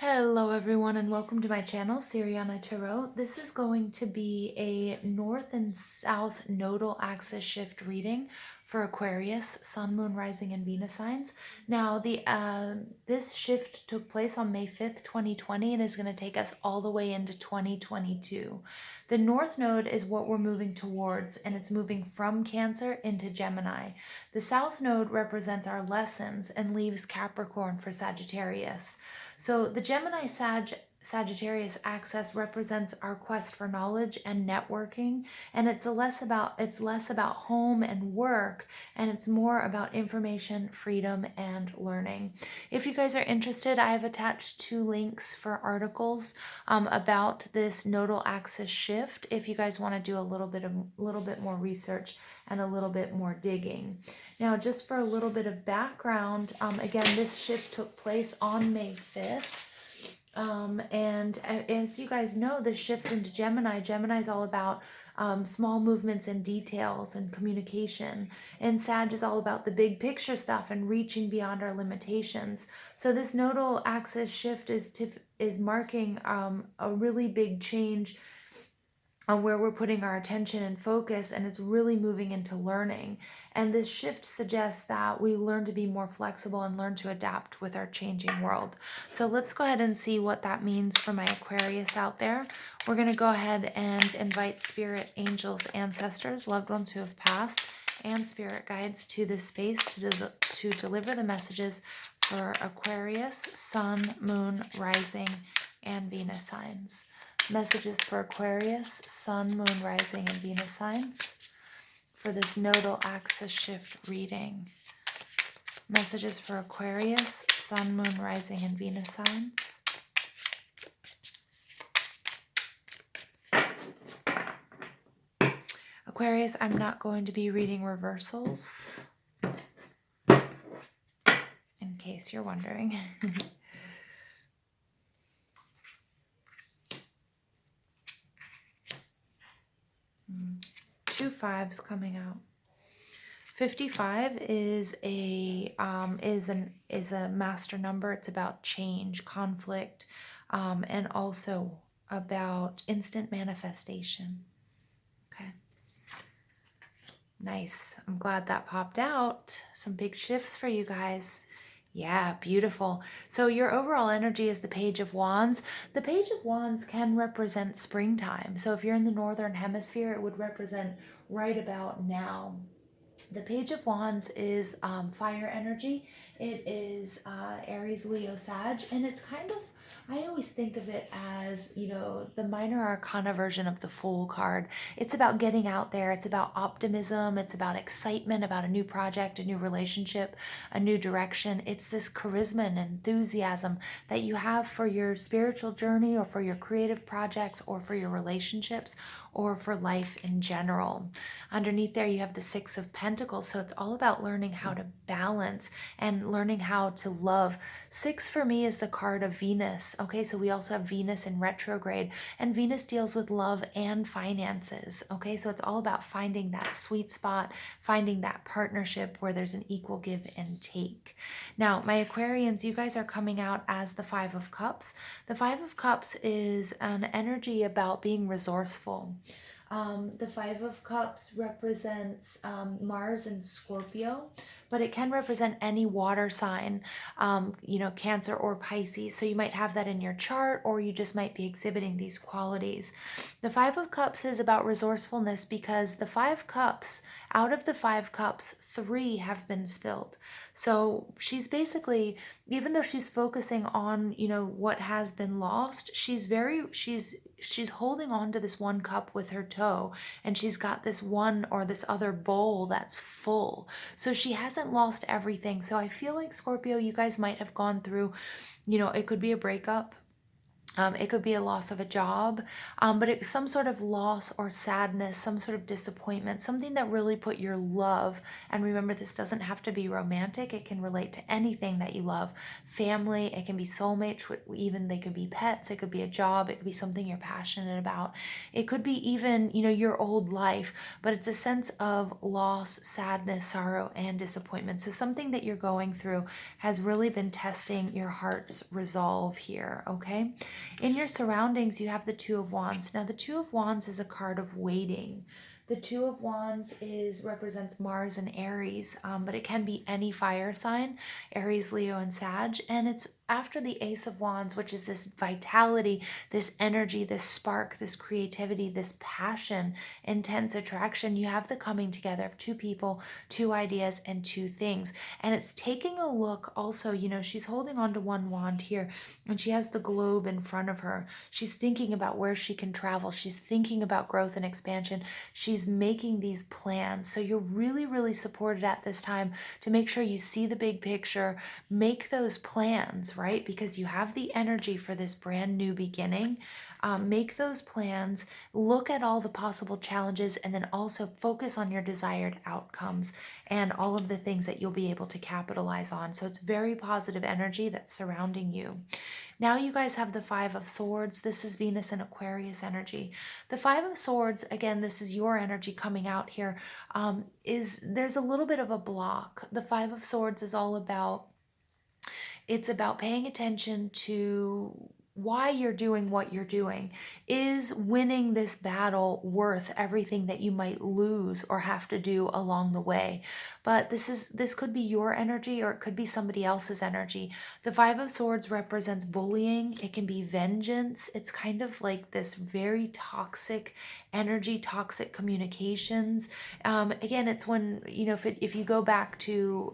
Hello everyone and welcome to my channel, Siriana Tarot. This is going to be a North and South Nodal Axis Shift reading for Aquarius, Sun, Moon, Rising, and Venus signs. Now, this shift took place on May 5th, 2020 and is going to take us all the way into 2022. The North Node is what we're moving towards, and it's moving from Cancer into Gemini. The South Node represents our lessons and leaves Capricorn for Sagittarius. So the Gemini-Sagittarius axis represents our quest for knowledge and networking, and it's less about home and work, and it's more about information, freedom, and learning. If you guys are interested, I have attached 2 links for articles about this nodal axis shift. If you guys want to do a little bit more research and a little bit more digging. Now, just for a little bit of background, again, this shift took place on May 5th. And as you guys know, the shift into Gemini is all about small movements and details and communication. And Sag is all about the big picture stuff and reaching beyond our limitations. So this nodal axis shift is marking a really big change on where we're putting our attention and focus, and it's really moving into learning. And this shift suggests that we learn to be more flexible and learn to adapt with our changing world. So let's go ahead and see what that means for my Aquarius out there. We're going to go ahead and invite spirit, angels, ancestors, loved ones who have passed, and spirit guides to this space to deliver the messages for Aquarius, Sun, Moon, Rising, and Venus signs. Messages for Aquarius, Sun, Moon, Rising, and Venus signs for this nodal axis shift reading. Messages for Aquarius, Sun, Moon, Rising, and Venus signs. Aquarius, I'm not going to be reading reversals, in case you're wondering. 2 5s coming out. 55 is a master number. It's about change, conflict, and also about instant manifestation. Okay. Nice. I'm glad that popped out. Some big shifts for you guys. Yeah, beautiful. So your overall energy is the Page of Wands. The Page of Wands can represent springtime. So if you're in the Northern Hemisphere, it would represent right about now. The Page of Wands is fire energy. It is Aries, Leo, Sag, and it's kind of, I always think of it as, the minor arcana version of the Fool card. It's about getting out there. It's about optimism. It's about excitement about a new project, a new relationship, a new direction. It's this charisma and enthusiasm that you have for your spiritual journey or for your creative projects or for your relationships or for life in general. Underneath there, you have the 6 of Pentacles. So it's all about learning how to balance and learning how to love. 6 for me is the card of Venus. Okay, so we also have Venus in retrograde, and Venus deals with love and finances. Okay, so it's all about finding that sweet spot, finding that partnership where there's an equal give and take. Now, my Aquarians, you guys are coming out as the 5 of Cups. The 5 of Cups is an energy about being resourceful. The 5 of Cups represents Mars and Scorpio, but it can represent any water sign, Cancer or Pisces. So you might have that in your chart, or you just might be exhibiting these qualities. The 5 of Cups is about resourcefulness because the 5 Cups, out of the 5 Cups, 3 have been spilled. So she's basically, even though she's focusing on, what has been lost, she's holding on to this one cup with her toe, and she's got this one or this other bowl that's full. So she hasn't lost everything. So I feel like, Scorpio, you guys might have gone through, it could be a breakup. It could be a loss of a job, but it's some sort of loss or sadness, some sort of disappointment, something that really put your love. And remember, this doesn't have to be romantic. It can relate to anything that you love. Family, it can be soulmates, even they could be pets. It could be a job. It could be something you're passionate about. It could be even, your old life, but it's a sense of loss, sadness, sorrow, and disappointment. So something that you're going through has really been testing your heart's resolve here, okay? In your surroundings, you have the Two of Wands. Now, the Two of Wands is a card of waiting. The Two of Wands represents Mars and Aries, but it can be any fire sign, Aries, Leo, and Sag. And it's after the Ace of Wands, which is this vitality, this energy, this spark, this creativity, this passion, intense attraction. You have the coming together of two people, two ideas, and two things. And it's taking a look also, she's holding on to one wand here, and she has the globe in front of her. She's thinking about where she can travel. She's thinking about growth and expansion. She's making these plans. So you're really, really supported at this time to make sure you see the big picture, make those plans, right? Because you have the energy for this brand new beginning. Make those plans, look at all the possible challenges, and then also focus on your desired outcomes and all of the things that you'll be able to capitalize on. So it's very positive energy that's surrounding you. Now you guys have the Five of Swords. This is Venus and Aquarius energy. The Five of Swords, again, this is your energy coming out here. There's a little bit of a block. The Five of Swords is all about, it's about paying attention to why you're doing what you're doing. Is winning this battle worth everything that you might lose or have to do along the way? But this could be your energy, or it could be somebody else's energy. The Five of Swords represents bullying. It can be vengeance. It's kind of like this very toxic energy, toxic communications. Again, it's when, if you go back to,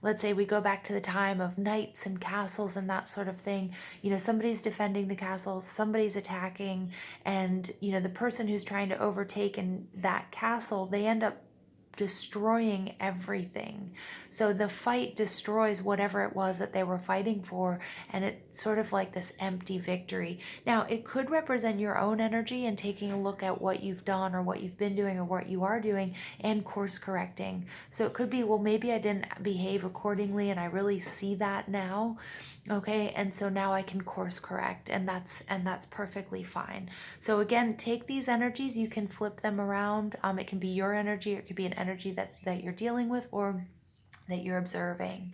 let's say we go back to the time of knights and castles and that sort of thing, somebody's defending the castle, somebody's attacking, and, the person who's trying to overtake in that castle, they end up destroying everything. So the fight destroys whatever it was that they were fighting for, and it's sort of like this empty victory. Now, it could represent your own energy and taking a look at what you've done or what you've been doing or what you are doing and course correcting. So it could be, well, maybe I didn't behave accordingly and I really see that now. Okay, and so now I can course correct, and that's perfectly fine. So again, take these energies, you can flip them around. It can be your energy, or it could be an energy that you're dealing with or that you're observing.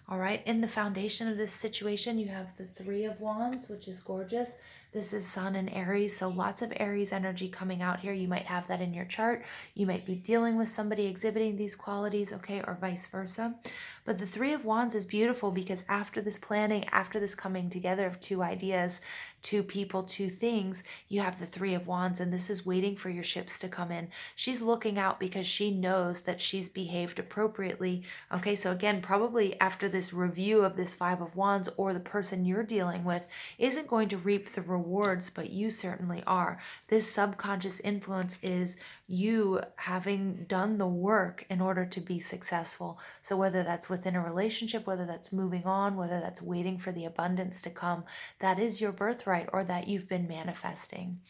All right, in the foundation of this situation, you have the Three of Wands, which is gorgeous. This is Sun and Aries, so lots of Aries energy coming out here. You might have that in your chart. You might be dealing with somebody exhibiting these qualities, okay, or vice versa. But the Three of Wands is beautiful because after this planning, after this coming together of two ideas, two people, two things, you have the Three of Wands, and this is waiting for your ships to come in. She's looking out because she knows that she's behaved appropriately. Okay, so again, probably after this review of this Five of Wands, or the person you're dealing with isn't going to reap the rewards, but you certainly are. This subconscious influence is you having done the work in order to be successful. So whether that's within a relationship, whether that's moving on, whether that's waiting for the abundance to come, that is your birthright, or that you've been manifesting.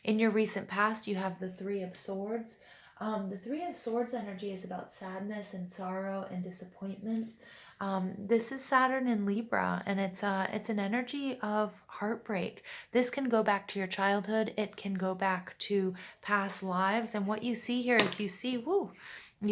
In your recent past, you have the Three of Swords. The Three of Swords energy is about sadness and sorrow and disappointment. This is Saturn in Libra, and it's an energy of heartbreak. This can go back to your childhood. It can go back to past lives. And what you see here is you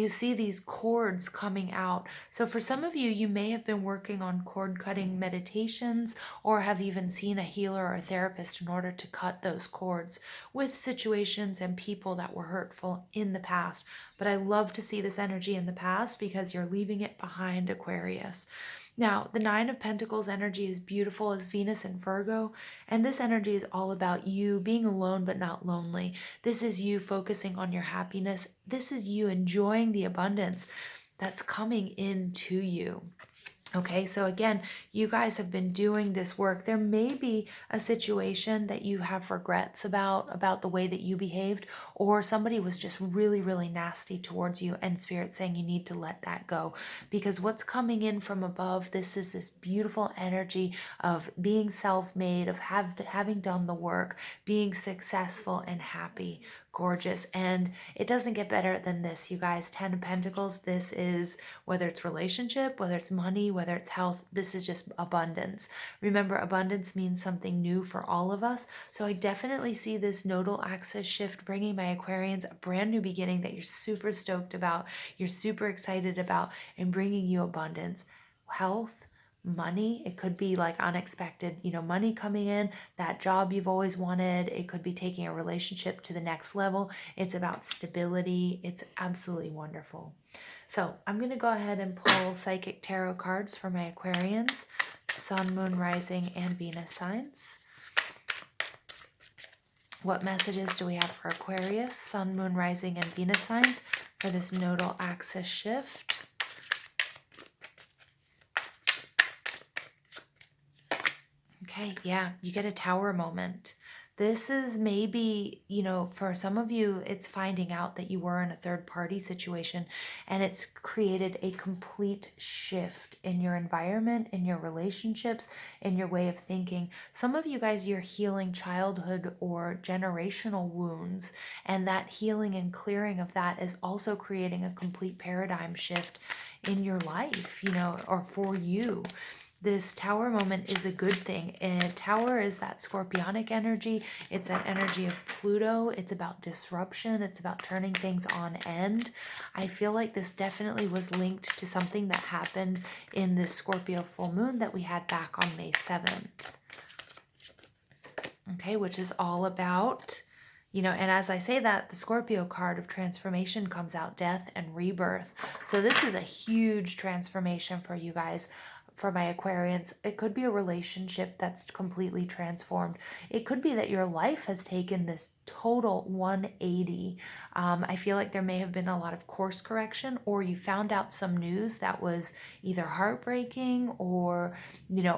see these cords coming out. So for some of you, you may have been working on cord cutting meditations, or have even seen a healer or a therapist in order to cut those cords with situations and people that were hurtful in the past. But I love to see this energy in the past because you're leaving it behind, Aquarius. Now, the Nine of Pentacles energy is beautiful as Venus and Virgo, and this energy is all about you being alone but not lonely. This is you focusing on your happiness. This is you enjoying the abundance that's coming into you. Okay, so again, you guys have been doing this work. There may be a situation that you have regrets about the way that you behaved, or somebody was just really, really nasty towards you, and Spirit saying you need to let that go. Because what's coming in from above, this is this beautiful energy of being self-made, of having done the work, being successful and happy, gorgeous. And it doesn't get better than this, you guys. 10 of Pentacles, this is, whether it's relationship, whether it's money, whether it's health, this is just abundance. Remember, abundance means something new for all of us. So I definitely see this nodal axis shift bringing my Aquarians a brand new beginning that you're super stoked about, you're super excited about, and bringing you abundance, health, money. It could be like unexpected, money coming in, that job you've always wanted. It could be taking a relationship to the next level. It's about stability. It's absolutely wonderful. So I'm going to go ahead and pull psychic tarot cards for my Aquarians, Sun, Moon, Rising, and Venus signs. What messages do we have for Aquarius, Sun, Moon, Rising, and Venus signs for this nodal axis shift? Okay, yeah, you get a tower moment. This is maybe, for some of you, it's finding out that you were in a third party situation, and it's created a complete shift in your environment, in your relationships, in your way of thinking. Some of you guys, you're healing childhood or generational wounds, and that healing and clearing of that is also creating a complete paradigm shift in your life, or for you. This tower moment is a good thing. And tower is that scorpionic energy. It's that energy of Pluto. It's about disruption. It's about turning things on end. I feel like this definitely was linked to something that happened in this Scorpio full moon that we had back on May 7th. Okay, which is all about, and as I say that, the Scorpio card of transformation comes out, death and rebirth. So this is a huge transformation for you guys. For my Aquarians, it could be a relationship that's completely transformed. It could be that your life has taken this total 180. I feel like there may have been a lot of course correction, or you found out some news that was either heartbreaking or,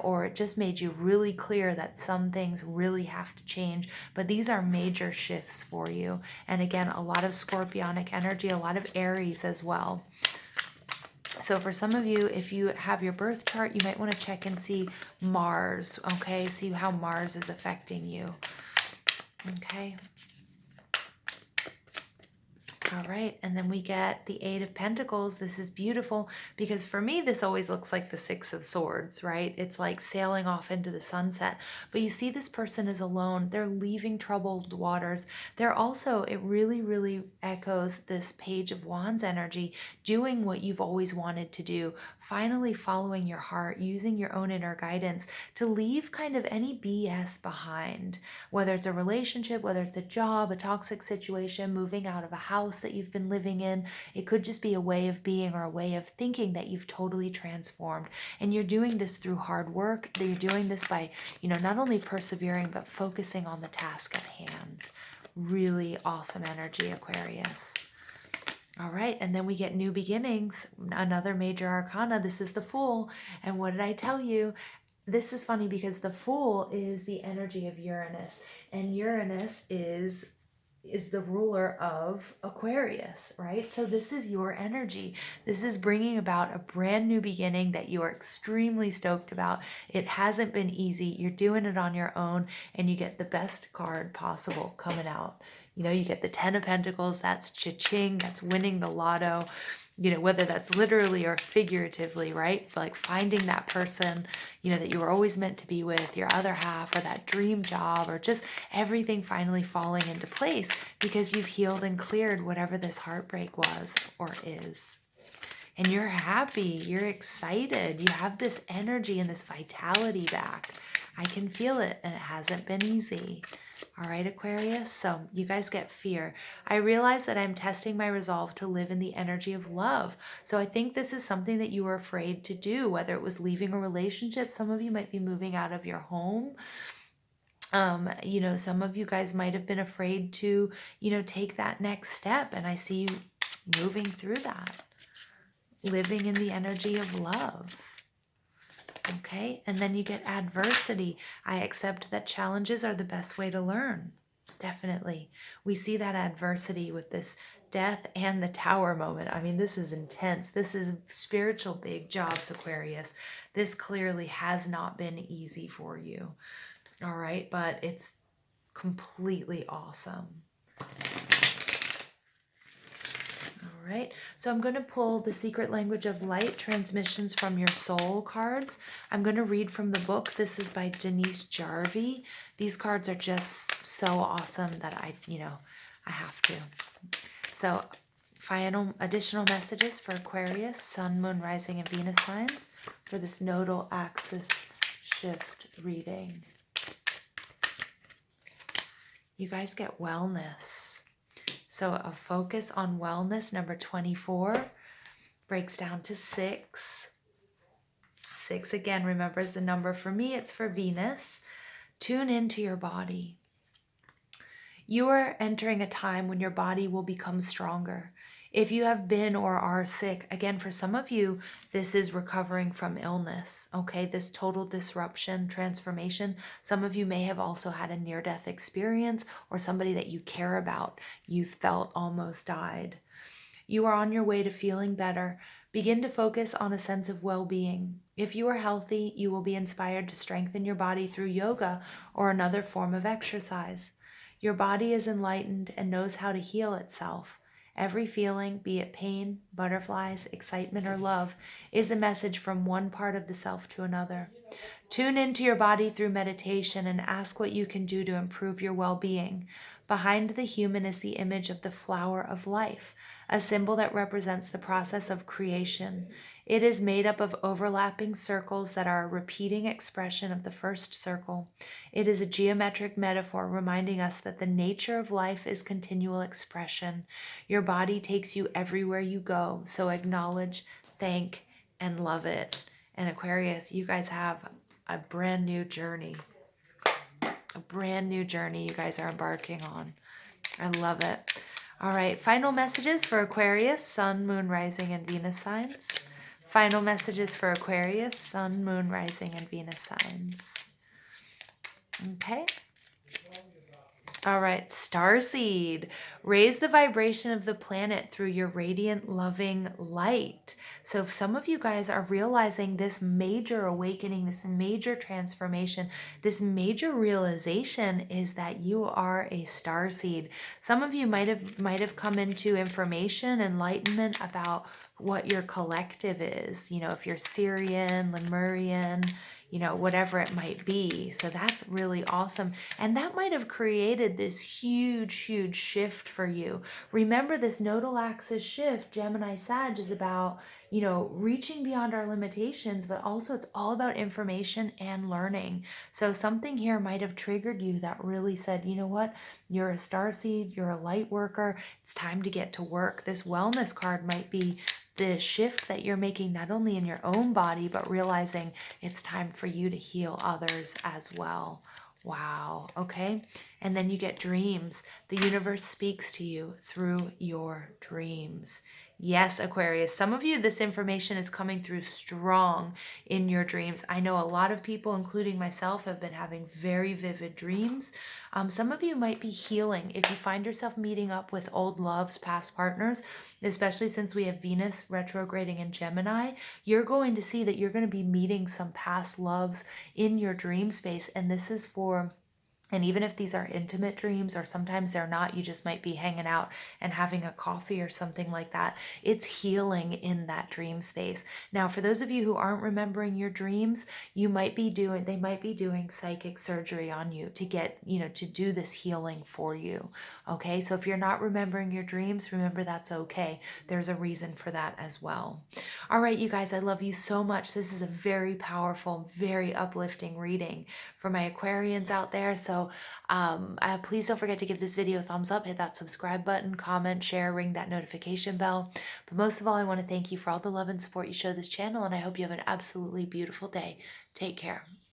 or it just made you really clear that some things really have to change. But these are major shifts for you. And again, a lot of scorpionic energy, a lot of Aries as well. So for some of you, if you have your birth chart, you might want to check and see Mars, okay? See how Mars is affecting you, okay? All right, and then we get the Eight of Pentacles. This is beautiful because for me, this always looks like the Six of Swords, right? It's like sailing off into the sunset. But you see this person is alone. They're leaving troubled waters. They're also, it really, really echoes this Page of Wands energy, doing what you've always wanted to do, finally following your heart, using your own inner guidance to leave kind of any BS behind, whether it's a relationship, whether it's a job, a toxic situation, moving out of a house that you've been living in. It could just be a way of being or a way of thinking that you've totally transformed. And you're doing this through hard work. You're doing this by, not only persevering, but focusing on the task at hand. Really awesome energy, Aquarius. All right, and then we get new beginnings, another major arcana. This is the Fool. And what did I tell you? This is funny because the Fool is the energy of Uranus, and Uranus is the ruler of Aquarius, right? So this is your energy. This is bringing about a brand new beginning that you are extremely stoked about. It hasn't been easy. You're doing it on your own, and you get the best card possible coming out. You get the 10 of Pentacles. That's Cha-Ching. That's winning the lotto. Whether that's literally or figuratively, right? Like finding that person, that you were always meant to be with, your other half, or that dream job, or just everything finally falling into place because you've healed and cleared whatever this heartbreak was or is. And you're happy, you're excited, you have this energy and this vitality back. I can feel it, and it hasn't been easy. All right, Aquarius, so you guys get fear. I realize that I'm testing my resolve to live in the energy of love. So I think this is something that you were afraid to do, whether it was leaving a relationship. Some of you might be moving out of your home. Some of you guys might have been afraid to, take that next step. And I see you moving through that, living in the energy of love. Okay, and then you get adversity. I accept that challenges are the best way to learn. Definitely. We see that adversity with this death and the tower moment. I mean, this is intense. This is spiritual big jobs, Aquarius. This clearly has not been easy for you. All right, but it's completely awesome. All right, so I'm going to pull the Secret Language of Light Transmissions from your soul cards. I'm going to read from the book. This is by Denise Jarvie. These cards are just so awesome that I have to. So final additional messages for Aquarius, Sun, Moon, Rising, and Venus signs for this nodal axis shift reading. You guys get wellness. So a focus on wellness, number 24, breaks down to 6. 6, again, remember, is the number for me. It's for Venus. Tune into your body. You are entering a time when your body will become stronger. If you have been or are sick, again, for some of you, this is recovering from illness, okay? This total disruption, transformation. Some of you may have also had a near-death experience, or somebody that you care about, you felt almost died. You are on your way to feeling better. Begin to focus on a sense of well-being. If you are healthy, you will be inspired to strengthen your body through yoga or another form of exercise. Your body is enlightened and knows how to heal itself. Every feeling, be it pain, butterflies, excitement, or love, is a message from one part of the self to another. Tune into your body through meditation and ask what you can do to improve your well-being. Behind the human is the image of the flower of life, a symbol that represents the process of creation. It is made up of overlapping circles that are a repeating expression of the first circle. It is a geometric metaphor reminding us that the nature of life is continual expression. Your body takes you everywhere you go, so acknowledge, thank, and love it. And Aquarius, you guys have a brand new journey. A brand new journey you guys are embarking on. I love it. All right, final messages for Aquarius, Sun, Moon, Rising, and Venus signs. Final messages for Aquarius, Sun, Moon, Rising, and Venus signs. Okay. All right, starseed. Raise the vibration of the planet through your radiant, loving light. So if some of you guys are realizing this major awakening, this major transformation, this major realization is that you are a starseed. Some of you might have come into information, enlightenment about what your collective is. You know, if you're Syrian, Lemurian, you know, whatever it might be. So that's really awesome. And that might have created this huge, huge shift for you. Remember, this nodal axis shift, Gemini-Sag, is about, you know, reaching beyond our limitations, but also it's all about information and learning. So something here might have triggered you that really said, you know what, you're a starseed, you're a light worker, it's time to get to work. This wellness card might be the shift that you're making not only in your own body, but realizing it's time for you to heal others as well. Wow. Okay. And then you get dreams. The universe speaks to you through your dreams. Yes, Aquarius, some of you, this information is coming through strong in your dreams. I know a lot of people, including myself, have been having very vivid dreams. Some of you might be healing. If you find yourself meeting up with old loves, past partners, especially since we have Venus retrograding in Gemini, you're going to see that you're going to be meeting some past loves in your dream space. And this is for, and even if these are intimate dreams, or sometimes they're not, you just might be hanging out and having a coffee or something like that, it's healing in that dream space. Now, for those of you who aren't remembering your dreams, they might be doing psychic surgery on you to get, you know, to do this healing for you. Okay, so if you're not remembering your dreams, remember that's okay. There's a reason for that as well. All right, you guys, I love you so much. This is a very powerful, very uplifting reading for my Aquarians out there. So please don't forget to give this video a thumbs up, hit that subscribe button, comment, share, ring that notification bell. But most of all, I want to thank you for all the love and support you show this channel, and I hope you have an absolutely beautiful day. Take care.